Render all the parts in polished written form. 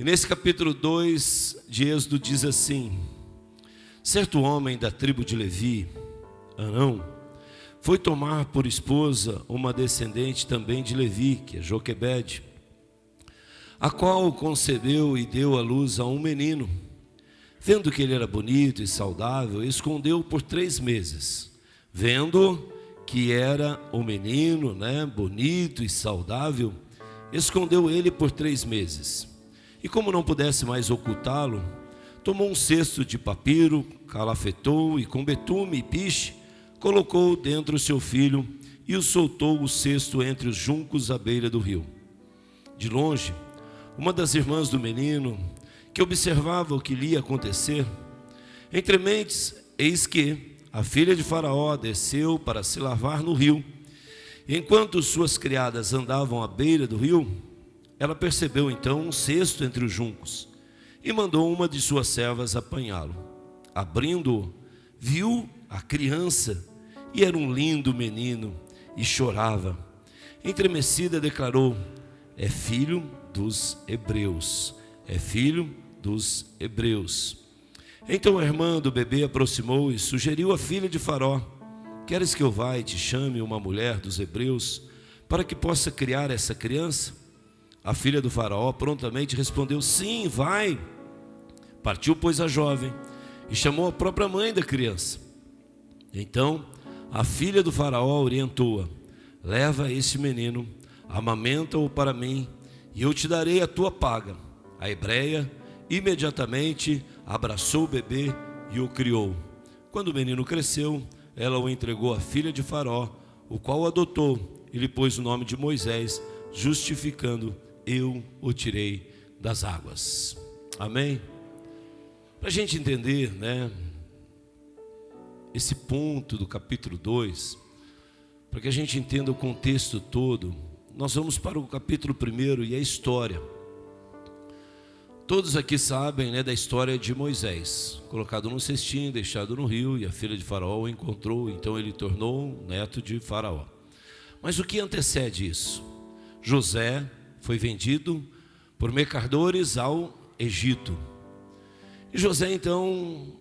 E nesse capítulo 2 de Êxodo diz assim: certo homem da tribo de Levi, Arão, foi tomar por esposa uma descendente também de Levi, que é Joquebede, a qual concebeu e deu à luz a um menino. Vendo que ele era bonito e saudável, escondeu por 3 meses. Vendo que era um menino, bonito e saudável, escondeu ele por 3 meses. E como não pudesse mais ocultá-lo, tomou um cesto de papiro, calafetou e com betume e piche, colocou dentro o seu filho e o soltou o cesto entre os juncos à beira do rio. De longe, uma das irmãs do menino, que observava o que lhe ia acontecer, entre mentes, eis que a filha de Faraó desceu para se lavar no rio. E enquanto suas criadas andavam à beira do rio, ela percebeu então um cesto entre os juncos e mandou uma de suas servas apanhá-lo. Abrindo-o, viu a criança, e era um lindo menino, e chorava. Entremecida declarou: é filho dos hebreus, é filho dos hebreus. Então a irmã do bebê aproximou e sugeriu à filha de Faraó: queres que eu vá e te chame uma mulher dos hebreus, para que possa criar essa criança? A filha do Faraó prontamente respondeu: sim, vai. Partiu, pois, a jovem e chamou a própria mãe da criança. Então a filha do Faraó orientou-a: leva este menino, amamenta-o para mim, e eu te darei a tua paga. A hebreia imediatamente abraçou o bebê e o criou. Quando o menino cresceu, ela o entregou à filha de Faraó, o qual o adotou e lhe pôs o nome de Moisés, justificando: eu o tirei das águas. Amém? Para a gente entender, esse ponto do capítulo 2, para que a gente entenda o contexto todo, nós vamos para o capítulo 1 e a história. Todos aqui sabem, da história de Moisés, colocado num cestinho, deixado no rio, e a filha de Faraó o encontrou, então ele tornou neto de Faraó. Mas o que antecede isso? José foi vendido por mercadores ao Egito. E José então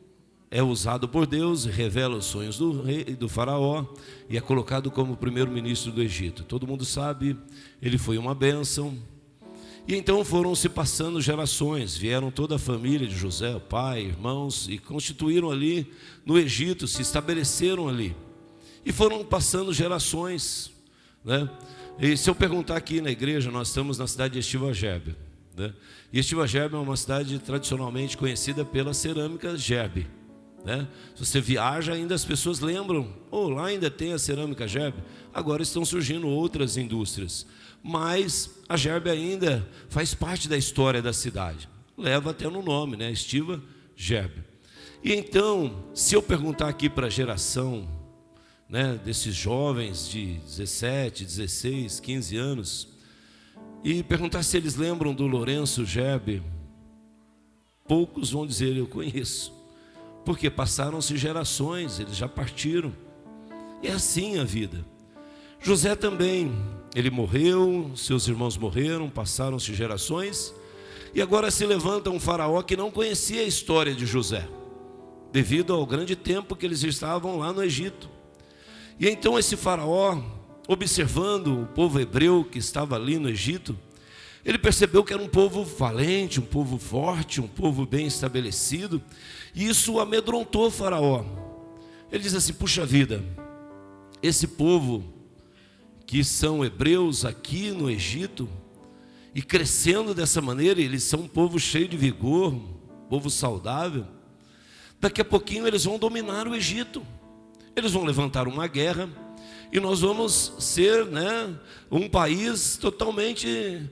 é usado por Deus e revela os sonhos do rei, do Faraó, e é colocado como primeiro-ministro do Egito. Todo mundo sabe, ele foi uma bênção. E então foram se passando gerações, vieram toda a família de José, o pai, irmãos, e constituíram ali no Egito, se estabeleceram ali. E foram passando gerações, E se eu perguntar aqui na igreja, nós estamos na cidade de Estiva Gerbe, E Estiva Gerbe é uma cidade tradicionalmente conhecida pela cerâmica Gerbe, Se você viaja, ainda as pessoas lembram: lá ainda tem a cerâmica Gerbe. Agora estão surgindo outras indústrias, mas a Gerbe ainda faz parte da história da cidade, leva até no nome, Estiva Gerbe. E então, se eu perguntar aqui para a geração, desses jovens de 17, 16, 15 anos, e perguntar se eles lembram do Lourenço Gerbe, poucos vão dizer: eu conheço, porque passaram-se gerações, eles já partiram. E é assim a vida. José também, ele morreu, seus irmãos morreram, passaram-se gerações, e agora se levanta um faraó que não conhecia a história de José, devido ao grande tempo que eles estavam lá no Egito. E então esse faraó, observando o povo hebreu que estava ali no Egito, ele percebeu que era um povo valente, um povo forte, um povo bem estabelecido, e isso amedrontou o faraó. Ele diz assim: puxa vida, esse povo que são hebreus aqui no Egito, e crescendo dessa maneira, eles são um povo cheio de vigor, um povo saudável, daqui a pouquinho eles vão dominar o Egito, eles vão levantar uma guerra, e nós vamos ser um país totalmente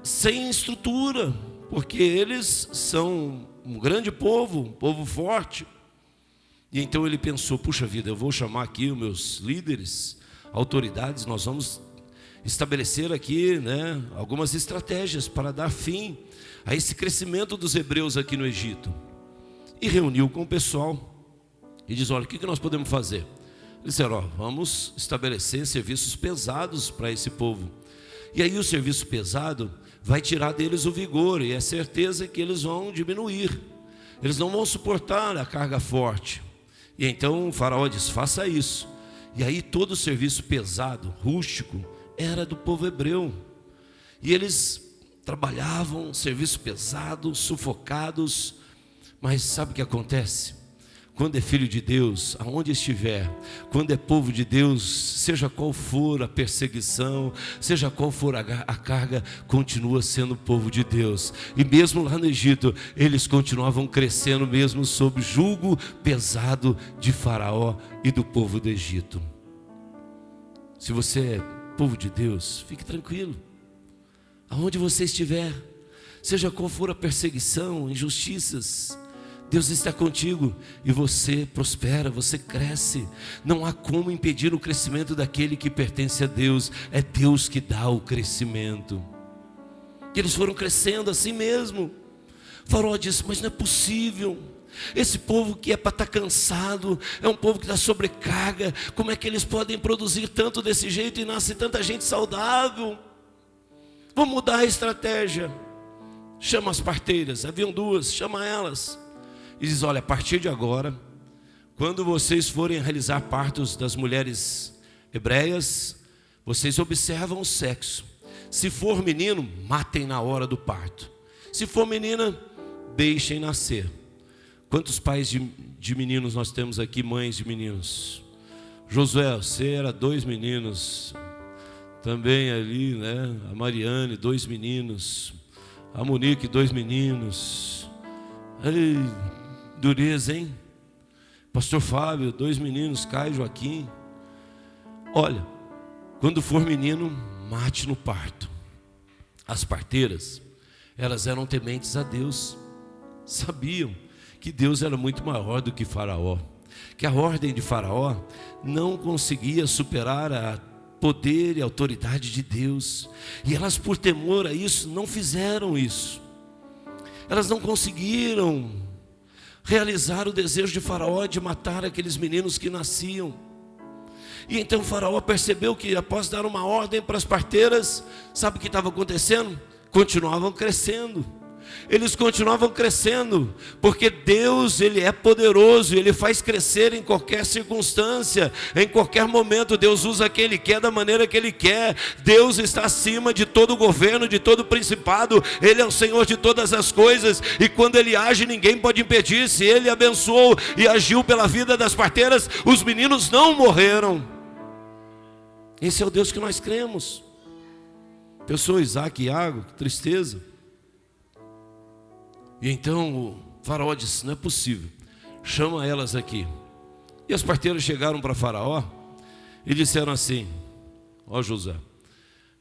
sem estrutura, porque eles são um grande povo, um povo forte. E então ele pensou: puxa vida, eu vou chamar aqui os meus líderes, autoridades, nós vamos estabelecer aqui algumas estratégias para dar fim a esse crescimento dos hebreus aqui no Egito. E reuniu com o pessoal e diz: olha, o que nós podemos fazer? Eles disseram: vamos estabelecer serviços pesados para esse povo. E aí o serviço pesado vai tirar deles o vigor, e é certeza que eles vão diminuir, eles não vão suportar a carga forte. E então o faraó diz: faça isso. E aí todo o serviço pesado, rústico, era do povo hebreu, e eles trabalhavam, serviço pesado, sufocados. Mas sabe o que acontece? Quando é filho de Deus, aonde estiver, quando é povo de Deus, seja qual for a perseguição, seja qual for a carga, continua sendo povo de Deus. E mesmo lá no Egito, eles continuavam crescendo mesmo sob jugo pesado de Faraó e do povo do Egito. Se você é povo de Deus, fique tranquilo. Aonde você estiver, seja qual for a perseguição, injustiças, Deus está contigo e você prospera, você cresce. Não há como impedir o crescimento daquele que pertence a Deus. É Deus que dá o crescimento. E eles foram crescendo assim mesmo. O faraó disse: mas não é possível. Esse povo que é para estar cansado, é um povo que está sobrecarga. Como é que eles podem produzir tanto desse jeito e nasce tanta gente saudável? Vamos mudar a estratégia. Chama as parteiras, haviam duas, chama elas. E diz: olha, a partir de agora, quando vocês forem realizar partos das mulheres hebreias, vocês observam o sexo. Se for menino, matem na hora do parto. Se for menina, deixem nascer. Quantos pais de meninos nós temos aqui, mães de meninos? Josué, você era 2 meninos. Também ali, né? A Mariane, 2 meninos. A Monique, 2 meninos. Ei, dureza, hein? Pastor Fábio, 2 meninos, Caio, Joaquim. Olha, quando for menino, mate no parto. As parteiras, elas eram tementes a Deus, sabiam que Deus era muito maior do que Faraó, que a ordem de Faraó não conseguia superar a poder e autoridade de Deus, e elas, por temor a isso, não fizeram isso. Elas não conseguiram realizar o desejo de Faraó de matar aqueles meninos que nasciam. E então Faraó percebeu que, após dar uma ordem para as parteiras, sabe o que estava acontecendo? Continuavam crescendo. Eles continuavam crescendo, porque Deus, Ele é poderoso, Ele faz crescer em qualquer circunstância, em qualquer momento. Deus usa quem Ele quer, da maneira que Ele quer. Deus está acima de todo governo, de todo principado. Ele é o Senhor de todas as coisas, e quando Ele age, ninguém pode impedir. Se Ele abençoou e agiu pela vida das parteiras, os meninos não morreram. Esse é o Deus que nós cremos. Pensou Isaac e Iago, que tristeza. E então o faraó disse: não é possível, chama elas aqui. E as parteiras chegaram para Faraó e disseram assim: ó José,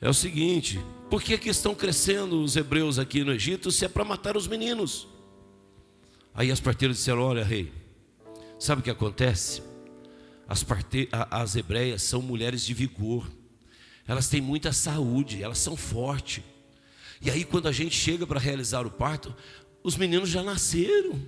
é o seguinte, por que estão crescendo os hebreus aqui no Egito se é para matar os meninos? Aí as parteiras disseram: olha, rei, sabe o que acontece? As hebreias são mulheres de vigor, elas têm muita saúde, elas são fortes. E aí quando a gente chega para realizar o parto, os meninos já nasceram.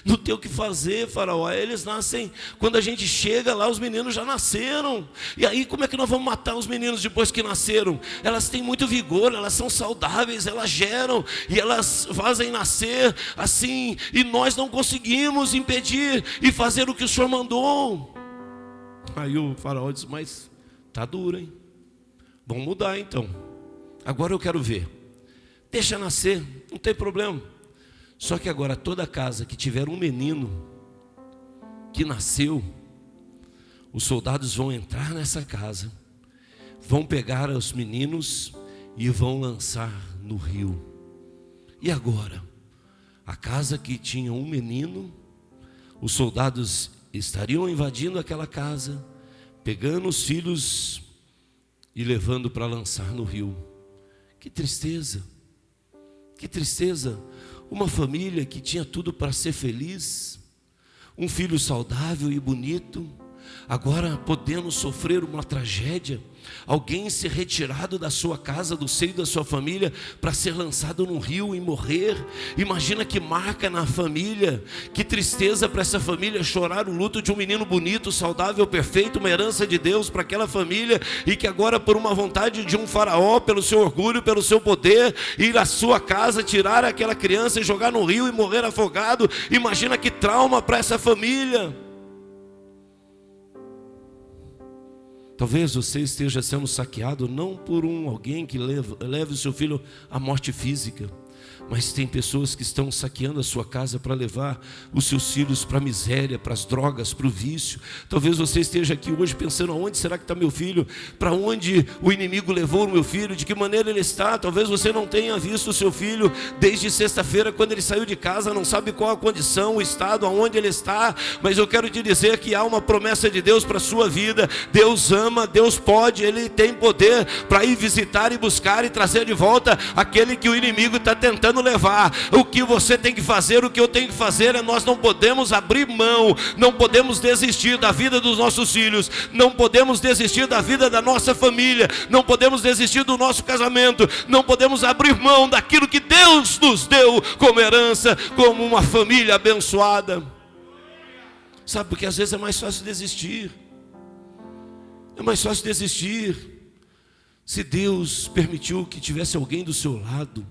Não tem o que fazer, Faraó, eles nascem. Quando a gente chega lá, os meninos já nasceram. E aí como é que nós vamos matar os meninos depois que nasceram? Elas têm muito vigor, elas são saudáveis, elas geram e elas fazem nascer assim, e nós não conseguimos impedir e fazer o que o Senhor mandou. Aí o Faraó diz: mas tá duro, hein? Vamos mudar então. Agora eu quero ver. Deixa nascer, não tem problema. Só que agora toda casa que tiver um menino que nasceu, os soldados vão entrar nessa casa, vão pegar os meninos e vão lançar no rio. E agora, a casa que tinha um menino, os soldados estariam invadindo aquela casa, pegando os filhos e levando para lançar no rio. Que tristeza, que tristeza. Uma família que tinha tudo para ser feliz, um filho saudável e bonito, agora podendo sofrer uma tragédia, alguém ser retirado da sua casa, do seio da sua família, para ser lançado num rio e morrer. Imagina que marca na família, que tristeza para essa família chorar o luto de um menino bonito, saudável, perfeito, uma herança de Deus para aquela família, e que agora por uma vontade de um faraó, pelo seu orgulho, pelo seu poder, ir à sua casa, tirar aquela criança e jogar no rio e morrer afogado. Imagina que trauma para essa família. Talvez você esteja sendo saqueado não por alguém que leve o seu filho à morte física, mas tem pessoas que estão saqueando a sua casa para levar os seus filhos para a miséria, para as drogas, para o vício. Talvez você esteja aqui hoje pensando: aonde será que está meu filho? Para onde o inimigo levou o meu filho? De que maneira ele está? Talvez você não tenha visto o seu filho desde sexta-feira, quando ele saiu de casa, não sabe qual a condição, o estado, aonde ele está. Mas eu quero te dizer que há uma promessa de Deus para a sua vida. Deus ama, Deus pode, Ele tem poder para ir visitar e buscar e trazer de volta aquele que o inimigo está tentando levar. O que você tem que fazer, o que eu tenho que fazer é: nós não podemos abrir mão, não podemos desistir da vida dos nossos filhos, não podemos desistir da vida da nossa família, não podemos desistir do nosso casamento, não podemos abrir mão daquilo que Deus nos deu como herança, como uma família abençoada. Sabe, porque às vezes é mais fácil desistir. É mais fácil desistir. Se Deus permitiu que tivesse alguém do seu lado,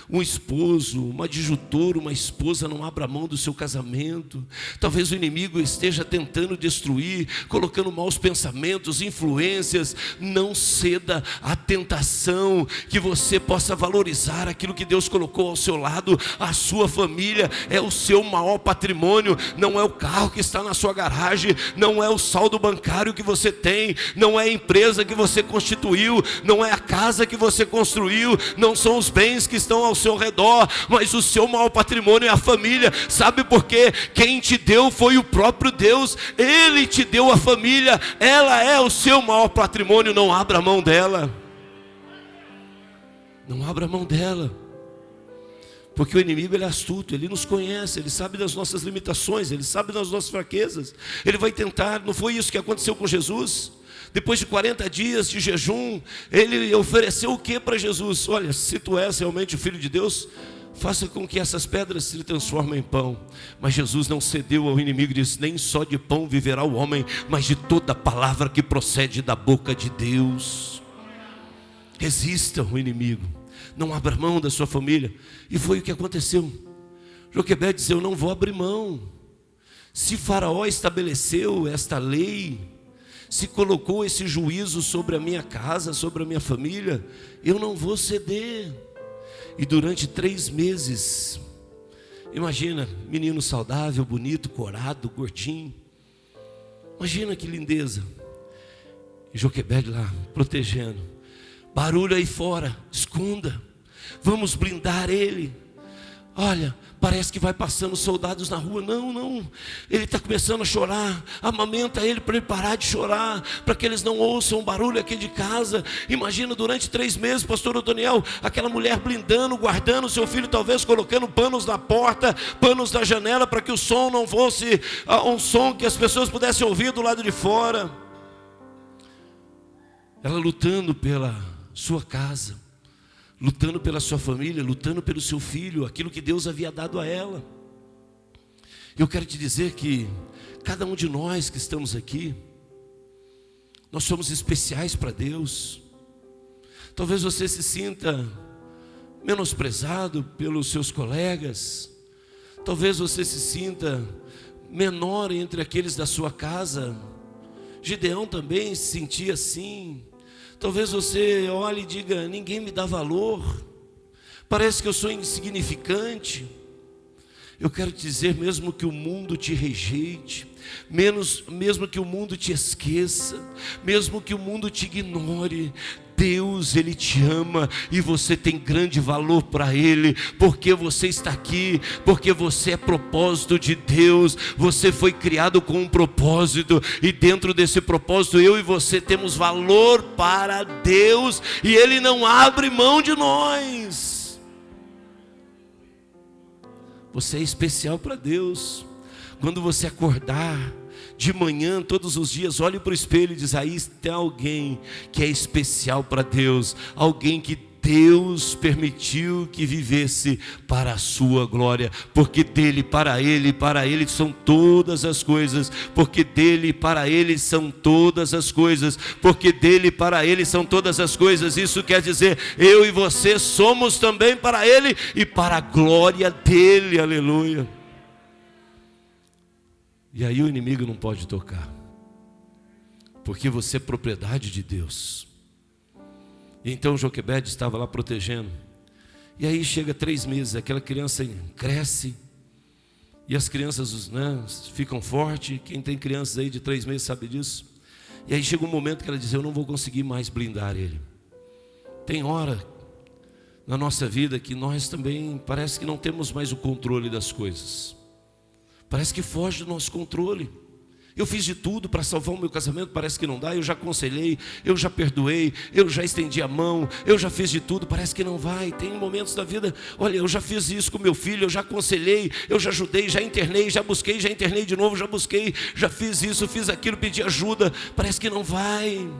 um esposo, uma adjutora, uma esposa, não abra mão do seu casamento. Talvez o inimigo esteja tentando destruir, colocando maus pensamentos, influências. Não ceda à tentação, que você possa valorizar aquilo que Deus colocou ao seu lado. A sua família é o seu maior patrimônio. Não é o carro que está na sua garagem, não é o saldo bancário que você tem, não é a empresa que você constituiu, não é a casa que você construiu, não são os bens que estão ao seu redor, mas o seu maior patrimônio é a família. Sabe por quê? Quem te deu foi o próprio Deus. Ele te deu a família, ela é o seu maior patrimônio. Não abra mão dela, não abra mão dela, porque o inimigo, ele é astuto, ele nos conhece, ele sabe das nossas limitações, ele sabe das nossas fraquezas. Ele vai tentar. Não foi isso que aconteceu com Jesus? Depois de 40 dias de jejum, ele ofereceu o que para Jesus? Olha, se tu és realmente o Filho de Deus, faça com que essas pedras se transformem em pão. Mas Jesus não cedeu ao inimigo e disse: nem só de pão viverá o homem, mas de toda palavra que procede da boca de Deus. Resista ao inimigo, não abra mão da sua família. E foi o que aconteceu. Joquebede disse: eu não vou abrir mão. Se Faraó estabeleceu esta lei, se colocou esse juízo sobre a minha casa, sobre a minha família, eu não vou ceder. E durante 3 meses, imagina, menino saudável, bonito, corado, gordinho, imagina que lindeza. E Joquebede lá, protegendo. Barulho aí fora, esconda, vamos blindar ele. Olha, parece que vai passando soldados na rua. Não, ele está começando a chorar. Amamenta ele para ele parar de chorar, para que eles não ouçam barulho aqui de casa. Imagina, durante 3 meses, pastor Otoniel, aquela mulher blindando, guardando o seu filho, talvez colocando panos na porta, panos na janela, para que o som não fosse um som que as pessoas pudessem ouvir do lado de fora. Ela lutando pela sua casa, lutando pela sua família, lutando pelo seu filho, aquilo que Deus havia dado a ela. Eu quero te dizer que cada um de nós que estamos aqui, nós somos especiais para Deus. Talvez você se sinta menosprezado pelos seus colegas, talvez você se sinta menor entre aqueles da sua casa. Gideão também se sentia assim. Talvez você olhe e diga: ninguém me dá valor, parece que eu sou insignificante. Eu quero te dizer, mesmo que o mundo te rejeite, mesmo que o mundo te esqueça, mesmo que o mundo te ignore, Deus, Ele te ama e você tem grande valor para Ele, porque você está aqui, porque você é propósito de Deus. Você foi criado com um propósito, e dentro desse propósito eu e você temos valor para Deus, e Ele não abre mão de nós. Você é especial para Deus. Quando você acordar de manhã, todos os dias, olhe para o espelho e diz: aí tem alguém que é especial para Deus, alguém que Deus permitiu que vivesse para a sua glória, porque dele, para ele são todas as coisas, porque dele, para ele são todas as coisas, porque dele, para ele são todas as coisas. Isso quer dizer, eu e você somos também para ele e para a glória dele, aleluia. E aí o inimigo não pode tocar, porque você é propriedade de Deus. Então Joquebede estava lá protegendo. E aí chega 3 meses, aquela criança cresce. E as crianças, né, ficam fortes. Quem tem crianças aí de 3 meses sabe disso. E aí chega um momento que ela diz: eu não vou conseguir mais blindar ele. Tem hora na nossa vida que nós também parece que não temos mais o controle das coisas. Parece que foge do nosso controle. Eu fiz de tudo para salvar o meu casamento, parece que não dá. Eu já aconselhei, eu já perdoei, eu já estendi a mão, eu já fiz de tudo, parece que não vai. Tem momentos da vida, olha, eu já fiz isso com meu filho, eu já aconselhei, eu já ajudei, já internei, já busquei, já internei de novo, já busquei, já fiz isso, fiz aquilo, pedi ajuda, parece que não vai.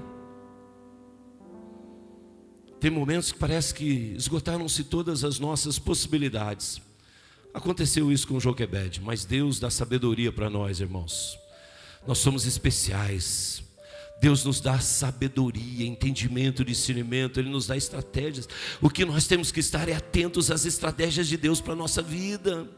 Tem momentos que parece que esgotaram-se todas as nossas possibilidades. Aconteceu isso com Joquebede, mas Deus dá sabedoria para nós, irmãos. Nós somos especiais. Deus nos dá sabedoria, entendimento, discernimento. Ele nos dá estratégias. O que nós temos que estar é atentos às estratégias de Deus para a nossa vida.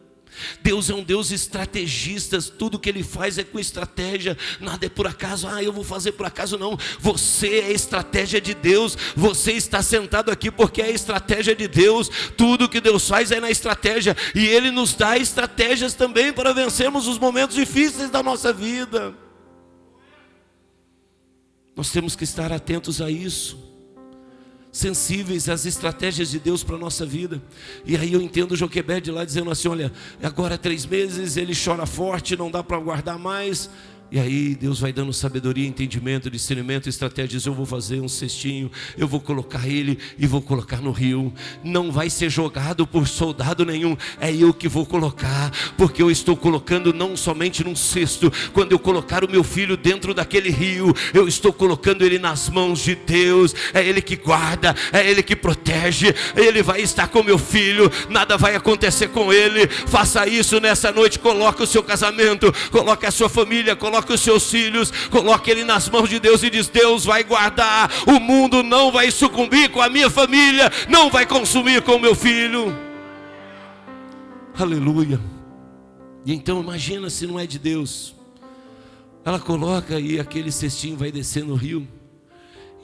Deus é um Deus estrategista. Tudo que Ele faz é com estratégia. Nada é por acaso, eu vou fazer por acaso. Não, você é a estratégia de Deus. Você está sentado aqui porque é a estratégia de Deus. Tudo que Deus faz é na estratégia. E Ele nos dá estratégias também para vencermos os momentos difíceis da nossa vida. Nós temos que estar atentos a isso, sensíveis às estratégias de Deus para a nossa vida. E aí eu entendo Joquebede lá dizendo assim: olha, agora 3 meses, ele chora forte, não dá para aguardar mais. E aí Deus vai dando sabedoria, entendimento, discernimento, estratégias. Eu vou fazer um cestinho, eu vou colocar ele e vou colocar no rio. Não vai ser jogado por soldado nenhum, é eu que vou colocar, porque eu estou colocando não somente num cesto. Quando eu colocar o meu filho dentro daquele rio, eu estou colocando ele nas mãos de Deus. É Ele que guarda, é Ele que protege. Ele vai estar com meu filho, nada vai acontecer com ele. Faça isso nessa noite, coloque o seu casamento, coloque a sua família, coloque os seus filhos, coloque ele nas mãos de Deus e diz: Deus vai guardar, o mundo não vai sucumbir com a minha família, não vai consumir com o meu filho. Aleluia. E então imagina se não é de Deus. Ela coloca e aquele cestinho vai descer no rio,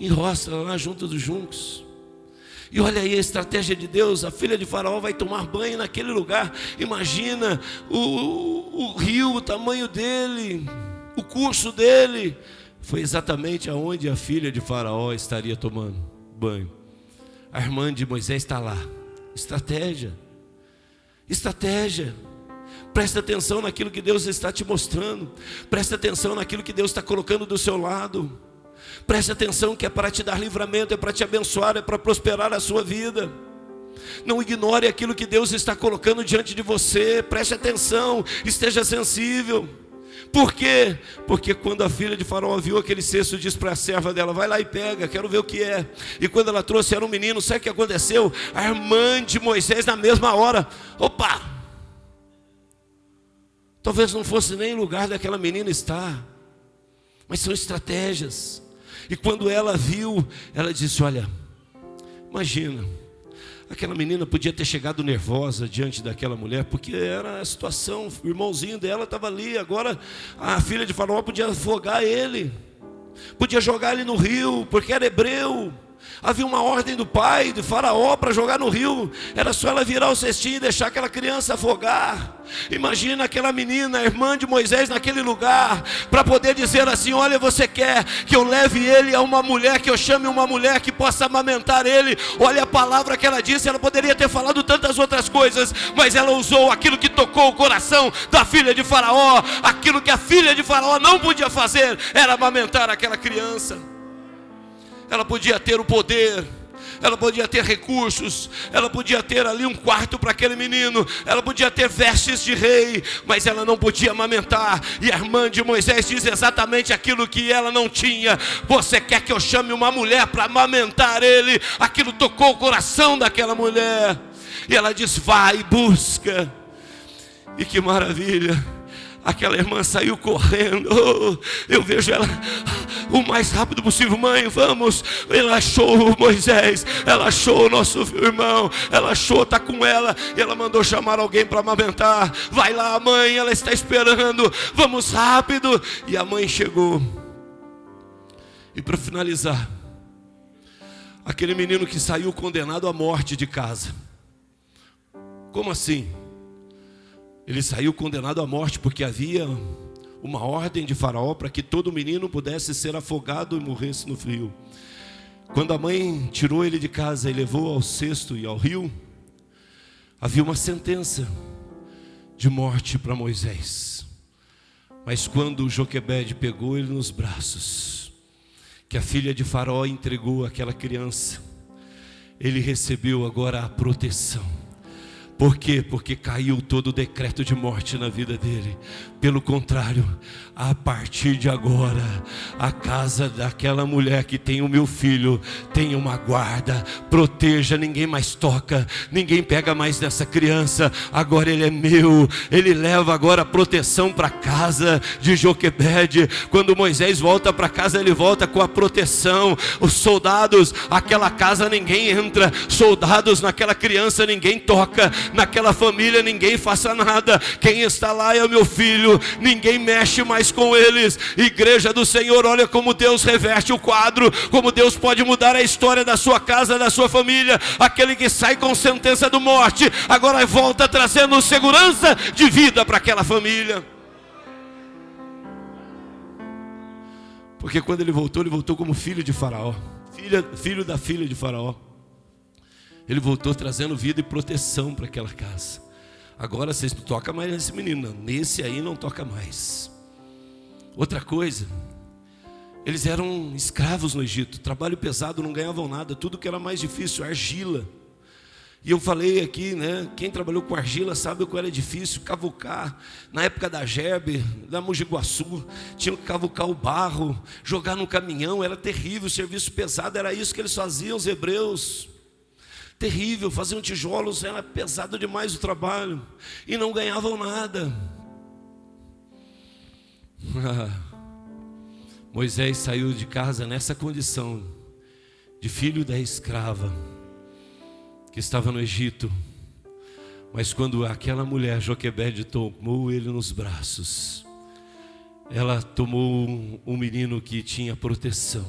enrosca lá junto dos juncos. E olha aí a estratégia de Deus. A filha de Faraó vai tomar banho naquele lugar. Imagina o rio, o tamanho dele, o curso dele. Foi exatamente aonde a filha de Faraó estaria tomando banho. A irmã de Moisés está lá. Estratégia. Estratégia. Presta atenção naquilo que Deus está te mostrando. Presta atenção naquilo que Deus está colocando do seu lado. Preste atenção que é para te dar livramento, é para te abençoar, é para prosperar a sua vida. Não ignore aquilo que Deus está colocando diante de você. Preste atenção, esteja sensível. Por quê? Porque quando a filha de Faraó viu aquele cesto, disse para a serva dela: vai lá e pega, quero ver o que é. E quando ela trouxe, era um menino. Sabe o que aconteceu? A irmã de Moisés na mesma hora: opa! Talvez não fosse nem o lugar daquela menina estar, mas são estratégias. E quando ela viu, ela disse: olha, imagina, aquela menina podia ter chegado nervosa diante daquela mulher, porque era a situação, o irmãozinho dela estava ali. Agora a filha de Faraó podia afogar ele, podia jogar ele no rio, porque era hebreu. Havia uma ordem do pai de Faraó para jogar no rio. Era só ela virar o cestinho e deixar aquela criança afogar. Imagina aquela menina, a irmã de Moisés, naquele lugar, para poder dizer assim: olha, você quer que eu leve ele a uma mulher, que eu chame uma mulher que possa amamentar ele? Olha a palavra que ela disse. Ela poderia ter falado tantas outras coisas, mas ela usou aquilo que tocou o coração da filha de Faraó. Aquilo que a filha de Faraó não podia fazer era amamentar aquela criança. Ela podia ter o poder, ela podia ter recursos, ela podia ter ali um quarto para aquele menino, ela podia ter vestes de rei, mas ela não podia amamentar. E a irmã de Moisés diz exatamente aquilo que ela não tinha: você quer que eu chame uma mulher para amamentar ele? Aquilo tocou o coração daquela mulher, e ela diz: vai, busca. E que maravilha, aquela irmã saiu correndo. Eu vejo ela o mais rápido possível: mãe, vamos. Ela achou Moisés, ela achou o nosso irmão, ela achou, está com ela. E ela mandou chamar alguém para amamentar. Vai lá, mãe, ela está esperando, vamos rápido. E a mãe chegou. E para finalizar, aquele menino que saiu condenado à morte de casa. Como assim? Ele saiu condenado à morte porque havia uma ordem de Faraó para que todo menino pudesse ser afogado e morresse no rio. Quando a mãe tirou ele de casa e levou ao cesto e ao rio, havia uma sentença de morte para Moisés. Mas quando Joquebede pegou ele nos braços, que a filha de Faraó entregou aquela criança, ele recebeu agora a proteção. Por quê? Porque caiu todo o decreto de morte na vida dele. Pelo contrário, a partir de agora, a casa daquela mulher que tem o meu filho tem uma guarda, proteja, ninguém mais toca, ninguém pega mais dessa criança. Agora ele é meu. Ele leva agora a proteção para a casa de Joquebede. Quando Moisés volta para casa, ele volta com a proteção. Os soldados, aquela casa ninguém entra, soldados naquela criança ninguém toca, naquela família ninguém faça nada. Quem está lá é o meu filho, ninguém mexe mais com eles. Igreja do Senhor, olha como Deus reverte o quadro, como Deus pode mudar a história da sua casa, da sua família. Aquele que sai com sentença de morte, agora volta trazendo segurança de vida para aquela família. Porque quando ele voltou como filho de Faraó, filho da filha de Faraó. Ele voltou trazendo vida e proteção para aquela casa. Agora vocês não tocam mais nesse menino, não. Nesse aí não toca mais. Outra coisa, eles eram escravos no Egito, trabalho pesado, não ganhavam nada, tudo que era mais difícil, argila. E eu falei aqui, né? Quem trabalhou com argila sabe o que era difícil, cavucar. Na época da Gerbe, da Mogi Guaçu, tinham que cavucar o barro, jogar no caminhão, era terrível, serviço pesado, era isso que eles faziam, os hebreus. Terrível, faziam tijolos, era pesado demais o trabalho, e não ganhavam nada. Moisés saiu de casa nessa condição, de filho da escrava, que estava no Egito. Mas quando aquela mulher, Joquebede, tomou ele nos braços, ela tomou um menino que tinha proteção,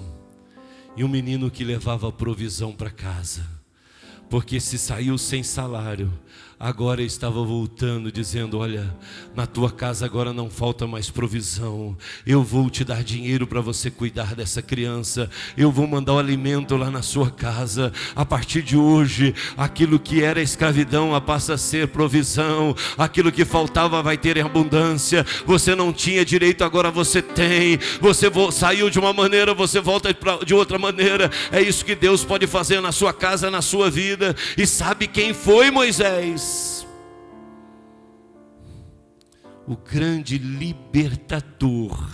e um menino que levava provisão para casa. Porque se saiu sem salário, agora estava voltando dizendo: olha, na tua casa agora não falta mais provisão. Eu vou te dar dinheiro para você cuidar dessa criança. Eu vou mandar o alimento lá na sua casa. A partir de hoje, aquilo que era escravidão passa a ser provisão. Aquilo que faltava vai ter em abundância. Você não tinha direito, agora você tem. Você saiu de uma maneira, você volta de outra maneira. É isso que Deus pode fazer na sua casa, na sua vida. E sabe quem foi Moisés? O grande libertador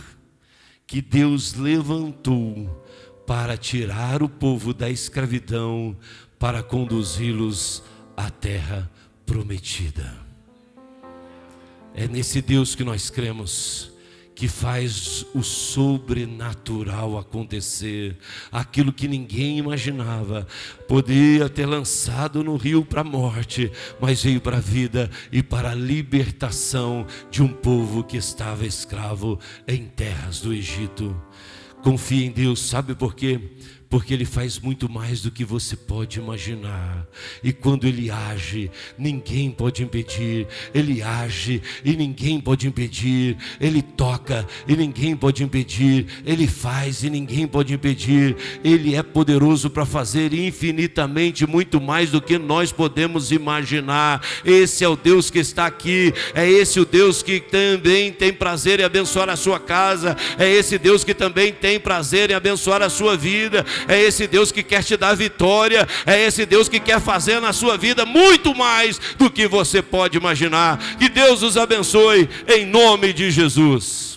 que Deus levantou para tirar o povo da escravidão, para conduzi-los à terra prometida. É nesse Deus que nós cremos, que faz o sobrenatural acontecer. Aquilo que ninguém imaginava, podia ter lançado no rio para a morte, mas veio para a vida e para a libertação de um povo que estava escravo em terras do Egito. Confie em Deus, sabe por quê? Porque Ele faz muito mais do que você pode imaginar. E quando Ele age, ninguém pode impedir. Ele age e ninguém pode impedir. Ele toca e ninguém pode impedir. Ele faz e ninguém pode impedir. Ele é poderoso para fazer infinitamente muito mais do que nós podemos imaginar. Esse é o Deus que está aqui. É esse o Deus que também tem prazer em abençoar a sua casa. É esse Deus que também tem prazer em abençoar a sua vida. é esse Deus que quer te dar vitória, é esse Deus que quer fazer na sua vida muito mais do que você pode imaginar. Que Deus os abençoe em nome de Jesus.